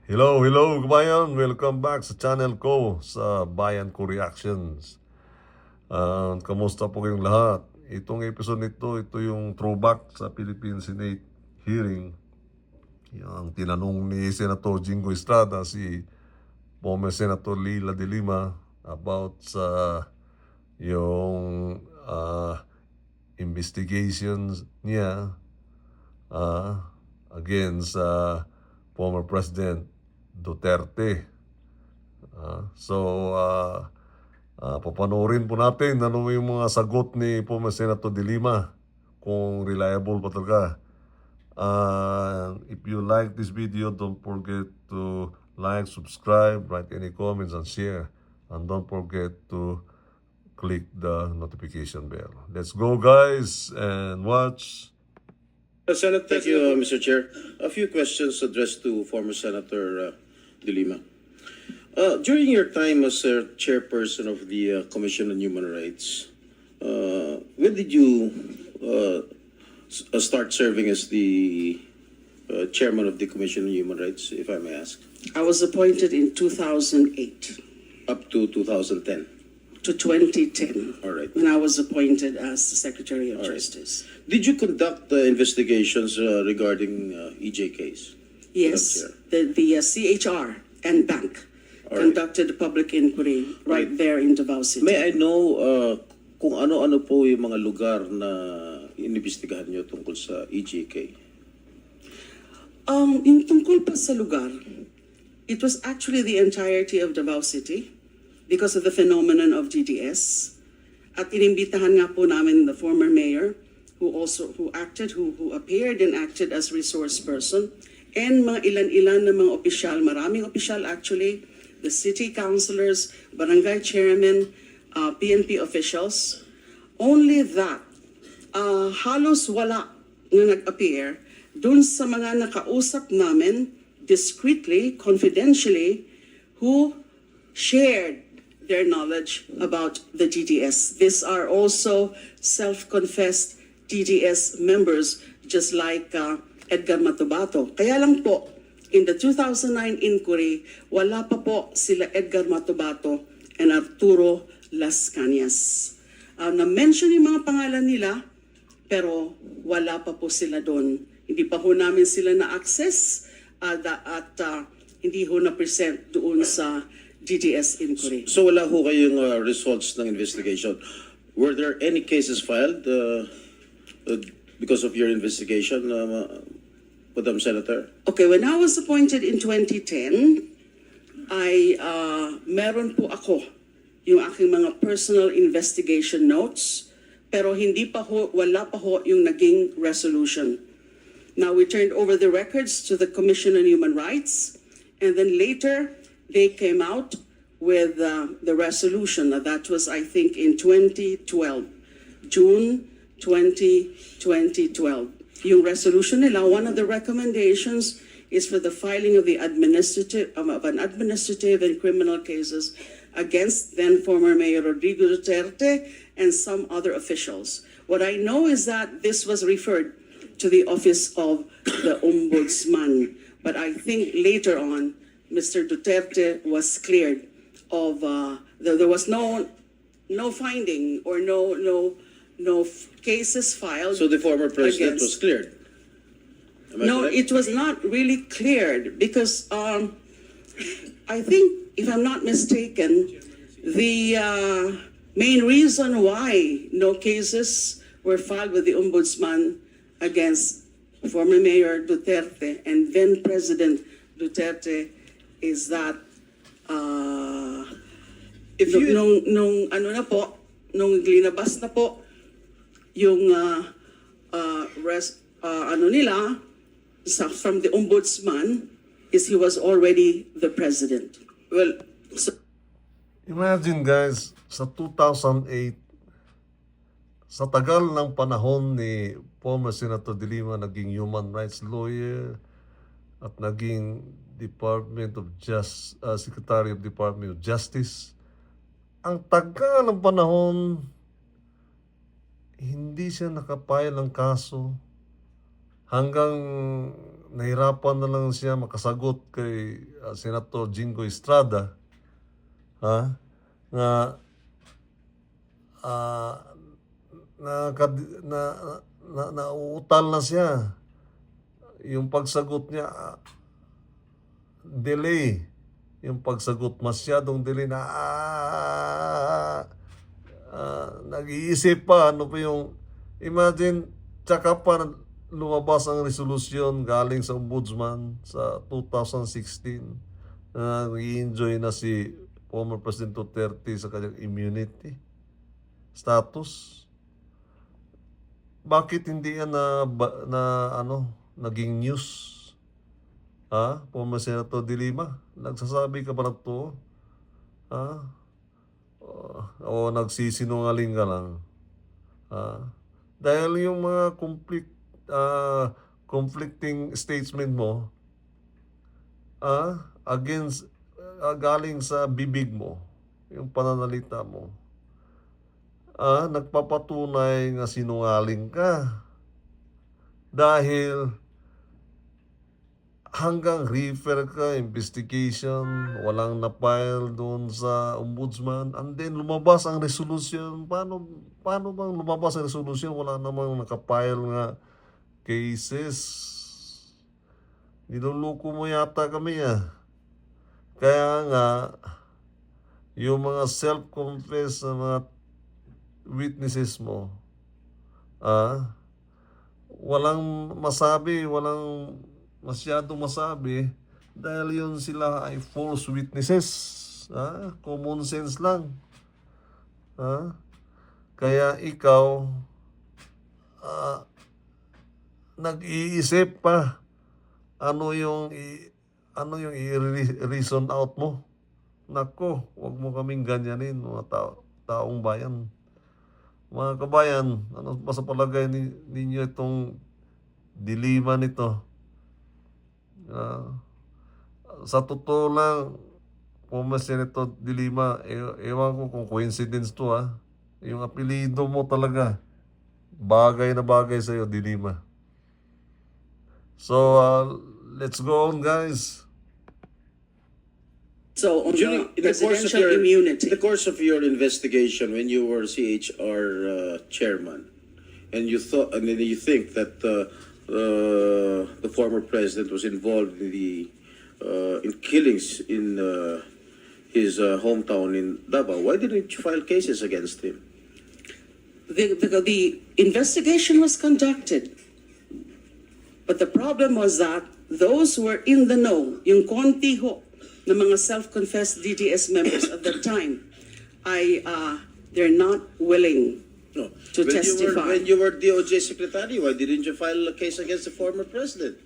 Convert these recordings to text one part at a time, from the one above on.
Hello kabayan! Welcome back sa channel ko sa Bayan Ko Reactions. Kamusta po kayong lahat? Itong episode nito, ito yung throwback sa Philippine Senate hearing. Yung tinanong ni Senator Jingo Estrada si former Senator Leila de Lima about sa yung investigations niya against former President Duterte. Papanoorin po natin ano yung mga sagot ni former Senator de Lima, kung reliable pa talaga. If you like this video, don't forget to like, subscribe, write any comments, and share. And don't forget to click the notification bell. Let's go, guys, and watch. Senator, thank you, Mr. Chair. A few questions addressed to former Senator De Lima. During your time as chairperson of the Commission on Human Rights, when did you start serving as the chairman of the Commission on Human Rights, if I may ask? I was appointed in 2008 Up to 2010. to 2010 All right. when I was appointed as the Secretary of All right. Justice. Did you conduct investigations regarding EJ case? Yes, Madam the CHR and bank All right. conducted a public inquiry right there in Davao City. May I know kung ano-ano po yung mga lugar na inimbestigahan nyo tungkol sa EJK? Yung tungkol pa sa lugar, it was actually the entirety of Davao City because of the phenomenon of GDS. At inimbitahan nga po namin the former mayor who appeared and acted as resource person, and mga ilan-ilan na mga opisyal, maraming opisyal actually, the city councilors, barangay chairman, PNP officials. Only that, halos wala na nag-appear dun sa mga nakausap namin discreetly, confidentially, who shared their knowledge about the GDS. These are also self-confessed GDS members, just like Edgar Matubato. Kaya lang po, in the 2009 inquiry, wala pa po sila Edgar Matubato and Arturo Las Cañas. Na-mention yung mga pangalan nila, pero wala pa po sila doon. Hindi pa ho namin sila na-access at hindi ho na-present doon sa GDS inquiry. So wala ho kayong results ng investigation. Were there any cases filed because of your investigation, Madam Senator? Okay, when I was appointed in 2010, meron po ako yung aking mga personal investigation notes, pero wala pa ho yung naging resolution. Now, we turned over the records to the Commission on Human Rights, and then later, they came out with the resolution. That was, I think, in 2012, June 2012. Yung resolution nila, one of the recommendations is for the filing of an administrative and criminal cases against then former Mayor Rodrigo Duterte and some other officials. What I know is that this was referred to the Office of the Ombudsman, but I think later on, Mr. Duterte was cleared of there was no finding or no cases filed. So the former president was cleared? Am I No, correct? it was not really cleared because I think, if I'm not mistaken, the main reason why no cases were filed with the Ombudsman against former Mayor Duterte and then President Duterte is that If you- nung linabas na po yung from the Ombudsman is he was already the president. Well, Imagine, guys, sa 2008, sa tagal ng panahon ni former Senator de Lima, naging human rights lawyer at naging Secretary of Department of Justice. Ang tagal ng panahon, hindi siya nakapile ng kaso hanggang nahirapan na lang siya makasagot kay Senator Jingo Estrada, ha? Nga ah, nauutal na siya. Yung pagsagot niya, delay. Yung pagsagot masyadong delay na nag-iisip pa ano pa yung imagine tsaka pa lumabas ang resolusyon galing sa ombudsman sa 2016 na nag-enjoy na si former President Duterte sa kanyang immunity status. Bakit hindi yan naging news? Ha? Former Senator De Lima, nagsasabi ka ba na to? Ha? O nagsisinungaling ka lang? Ha? Dahil yung mga conflicting statement mo, against, galing sa bibig mo, yung pananalita mo, nagpapatunay nga sinungaling ka. Dahil hanggang refer ka, investigation, walang na-file doon sa ombudsman, and then lumabas ang resolution. Paano bang lumabas ang resolution? Wala namang nakapile nga cases. Niluluko mo yata kami Kaya nga, yung mga self-confess na mga witnesses mo, walang masyadong masabi dahil yun sila ay false witnesses. Common sense lang. Kaya ikaw, nag-iisip pa ano yung i-reason out mo. Nako, wag mo kaming ganyanin, mga taong bayan. Mga kabayan, ano ba sa palagay ninyo itong dilema nito? Sa totoo lang, former Senator De Lima, ewan ko kung coincidence to yung apelido mo talaga, bagay na bagay sa'yo, De Lima. So, let's go on, guys. So, on During the presidential immunity. in the course of your investigation, when you were CHR chairman, and you think that the former president was involved in killings in his hometown in Davao, why didn't you file cases against him? The investigation was conducted. But the problem was that those who were in the know, yung konti ho na mga self-confessed DDS members at that time, they're not willing No. to testify. When you were DOJ secretary, why didn't you file a case against the former president?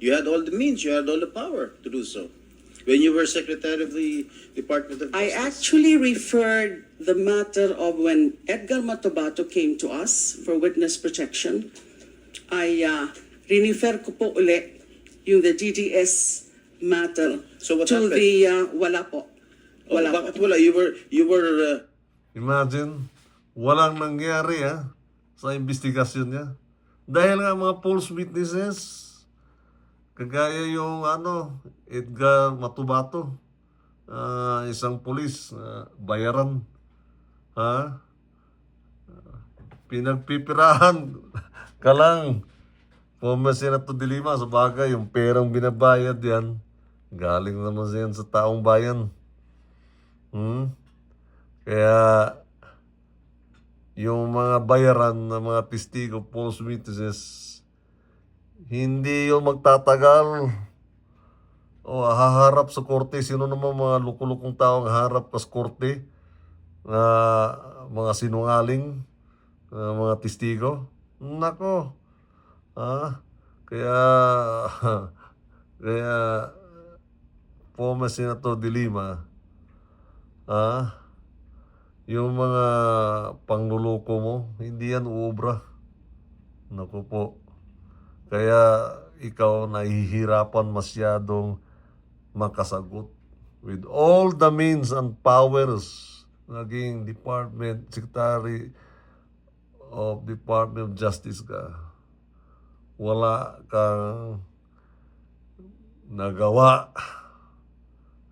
You had all the means, you had all the power to do so. When you were secretary of the Department of I Justice. actually referred the matter of when Edgar Matobato came to us for witness protection. I rinifer ko po uli yung the DDS matter So what to happened? the wala po. Wala po. Bakit wala? You were Imagine, walang nangyari sa investigasyon niya. Dahil nga mga false witnesses, kagaya yung Edgar Matubato, isang pulis, bayaran, pinagpipirahan ka lang. Former Senator De Lima, sa bagay, yung perang binabayad yan, galing naman yan sa taong bayan. Kaya, yung mga bayaran ng mga testigo, false witnesses, hindi yun magtatagal. O haharap sa korte. Sino naman mga lukulukong tao ang harap sa korte na mga sinungaling, mga testigo? Nako. Kaya former Senator De Lima, yung mga pangluloko mo, hindi yan uubra. Naku po. Kaya ikaw nahihirapan masyadong makasagot. With all the means and powers, naging Secretary of Department of Justice ka, wala kang nagawa.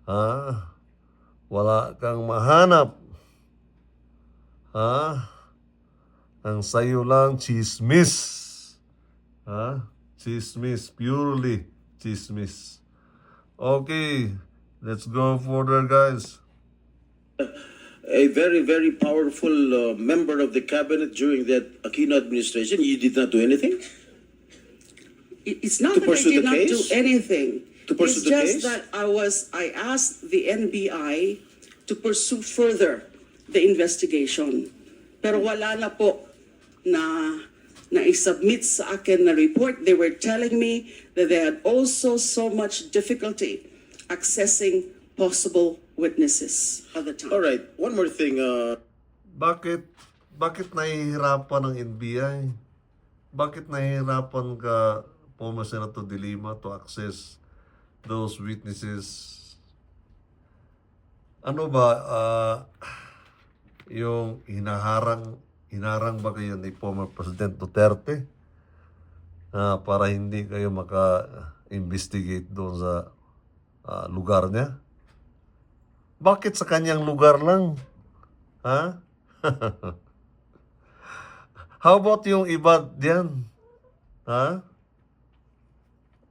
Ha? Wala kang mahanap. Ha? Ang sayo lang chismis. Ha? Chismis, purely chismis. Okay, let's go further, guys. A very, very powerful member of the cabinet during that Aquino administration. You did not do anything? It's not To that I pursue did the not do case? anything. To pursue It's the just case? that I asked the NBI to pursue further the investigation. Pero wala na po na i-submit sa akin na report. They were telling me that they had also so much difficulty accessing possible witnesses at the time. All right. One more thing. Bakit nahihirapan ng NBI? Bakit nahihirapan ka, former Senator De Lima, to access those witnesses? Ano ba, yung hinarang ba kayo ni former President Duterte para hindi kayo maka-investigate doon sa lugar niya? Bakit sa kanyang lugar lang? Ha? How about yung iba diyan? Ha?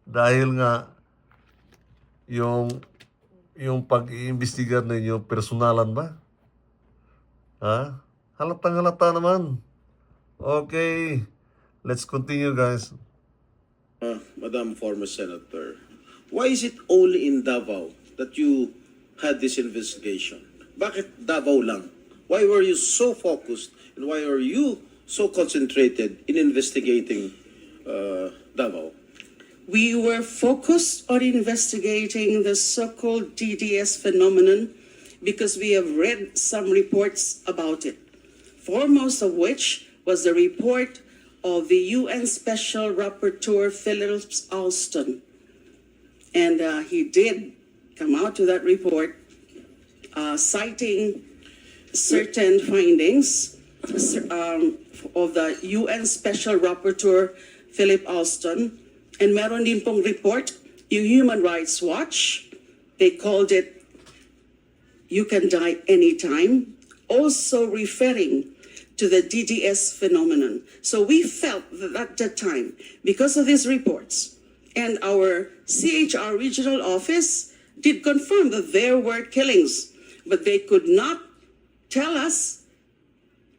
Dahil nga yung pag-iimbestigar ninyo, personalan ba? Ha? Halatang-halata naman. Okay. Let's continue, guys. Madam former Senator, why is it only in Davao that you had this investigation? Bakit Davao lang? Why were you so focused and why are you so concentrated in investigating Davao? We were focused on investigating the so-called DDS phenomenon because we have read some reports about it. Foremost of which was the report of the UN Special Rapporteur Phillips Alston. And he did come out with that report citing certain findings of the UN Special Rapporteur Philip Alston. And meron din pong report, yung Human Rights Watch, they called it, "You can die anytime," also referring to the DDS phenomenon. So we felt that at that time, because of these reports, and our CHR regional office did confirm that there were killings, but they could not tell us,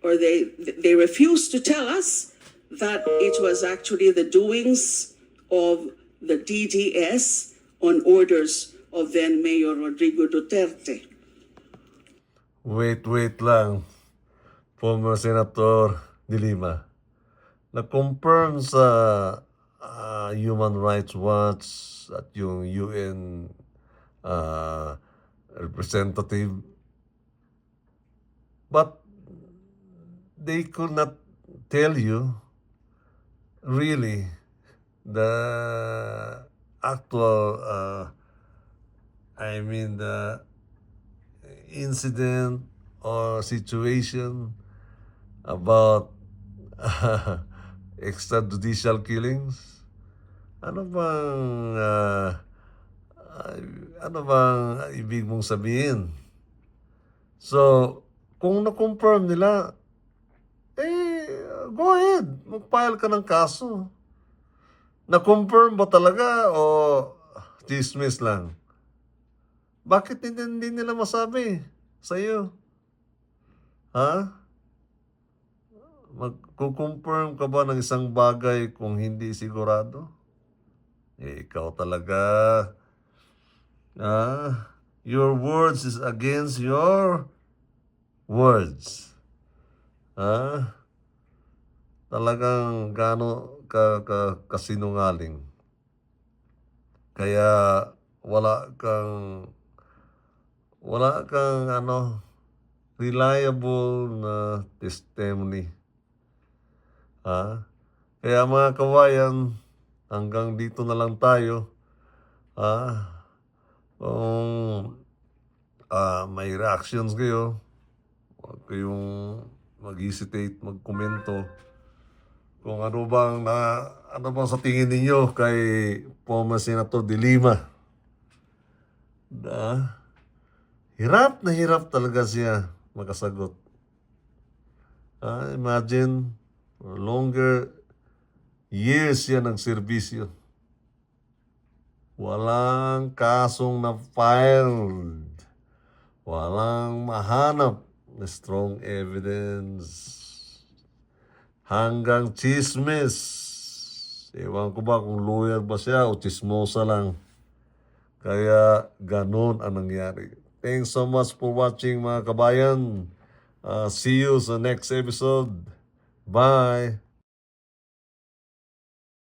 or they refused to tell us that it was actually the doings of the DDS on orders of then Mayor Rodrigo Duterte. Wait lang. Former Senator De Lima. Na-confirm sa Human Rights Watch at yung UN representative, but they could not tell you really the actual the incident or situation about extrajudicial killings. Ano bang ibig mong sabihin? So, kung na-confirm nila, go ahead, mag-file ka ng kaso. Na-confirm ba talaga o chismis lang? Bakit hindi nila masabi sa iyo? Ha? Mag-confirm ka ba ng isang bagay kung hindi sigurado? Ikaw talaga. Your words is against your words. Talagang kasinungaling. Kaya wala kang reliable na testimony. Kaya mga kawayan, hanggang dito na lang tayo. Kung may reactions kayo, huwag kayong mag-hesitate, magkomento. Kung ano bang sa tingin ninyo kay former Senator De Lima. Hirap na hirap talaga siya makasagot. Imagine, for longer years siya nagserbisyo. Walang kasong na-filed. Walang mahanap na strong evidence. Hanggang chismis. Ewan ko ba kung lawyer ba siya o chismosa lang. Kaya ganun ang nangyari. Thanks so much for watching mga kabayan. See you sa next episode. Bye!